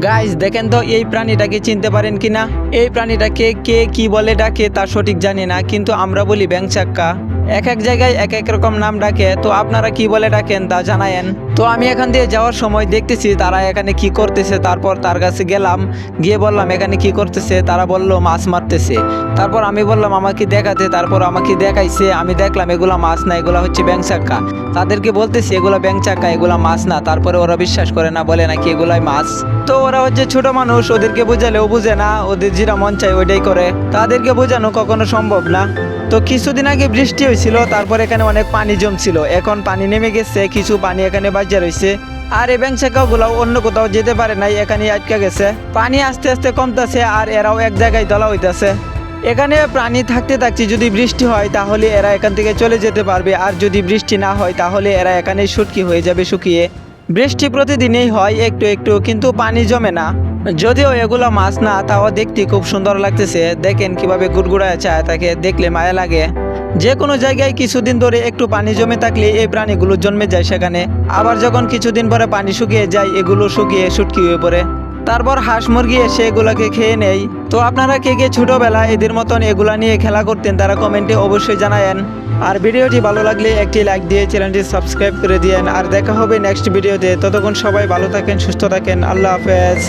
Guys দেখেন তো এই প্রাণীটাকে চিনতে পারেন কিনা। এই প্রাণীটাকে কে কি বলে ডাকে তা সঠিক জানি না, কিন্তু আমরা বলি ব্যাংচাক্কা। এক এক জায়গায় এক এক রকম নাম ডাকে, তো আপনারা কি বলে ডাকেন তা জানায়েন। তো আমি এখান দিয়ে যাওয়ার সময় দেখতেছি তারা এখানে কি করতেছে, তারপর তার কাছে গেলাম, গিয়ে বললাম এখানে কি করতেছে, তারা বলল মাছ মারতেছে। তারপর আমি বললাম আমাকে দেখাতে, তারপর আমাকে দেখাইছে, আমি দেখলাম এগুলা মাছ না, এগুলা হচ্ছে ব্যাংচাক্কা। তাদেরকে বলতেছি এগুলা ব্যাংচাক্কা, এগুলা মাছ না, তারপরে ওরা বিশ্বাস করে না, বলে নাকি এগুলাই মাছ। তো ওরা হচ্ছে ছোট মানুষ, ওদেরকে বোঝালেও বুঝে না, ওদের যেটা মন চায় ওইটাই করে, তাদেরকে বোঝানো কখনো সম্ভব না। তো কিছুদিন আগে বৃষ্টি হয়েছিল, তারপর এখানে অনেক পানি জমছিল, এখন পানি নেমে গেছে, কিছু পানি এখানে বাজে রয়েছে। আর এই ব্যাংচাক্কাগুলো অন্য কোথাও যেতে পারে নাই, এখানে আটকা গেছে। পানি আস্তে আস্তে কমতেছে আর এরাও এক জায়গায় দলা হইতেছে। এখানে প্রাণী থাকতে থাকতে যদি বৃষ্টি হয় তাহলে এরা এখান থেকে চলে যেতে পারবে, আর যদি বৃষ্টি না হয় তাহলে এরা এখানে শুটকি হয়ে যাবে, শুকিয়ে। বৃষ্টি প্রতিদিনই হয় একটু একটু, কিন্তু পানি জমে না। যদিও এগুলো মাছ না, তাও দেখতে খুব সুন্দর লাগতেছে। দেখেন কিভাবে গুড়গুড়ায় চায়, তাকে দেখলে মায়া লাগে। যে কোনো জায়গায় কিছুদিন ধরে একটু পানি জমে থাকলে এই প্রাণীগুলো জন্মে যায় সেখানে। আবার যখন কিছুদিন পরে পানি শুকিয়ে যায়, এগুলো শুকিয়ে শুটকি হয়ে পড়ে। তারপর হাঁস মুরগি এসে এগুলাকে খেয়ে নেয়। তো আপনারা কে কে ছোটবেলা এদের মতন এগুলা নিয়ে খেলা করতেন তারা কমেন্টে অবশ্যই জানায়েন। আর ভিডিওটি ভালো লাগলে একটি লাইক দিয়ে চ্যানেলটি সাবস্ক্রাইব করে দিয়েন। আর দেখা হবে নেক্সট ভিডিওতে। ততক্ষণ সবাই ভালো থাকেন, সুস্থ থাকেন। আল্লাহ হাফেজ।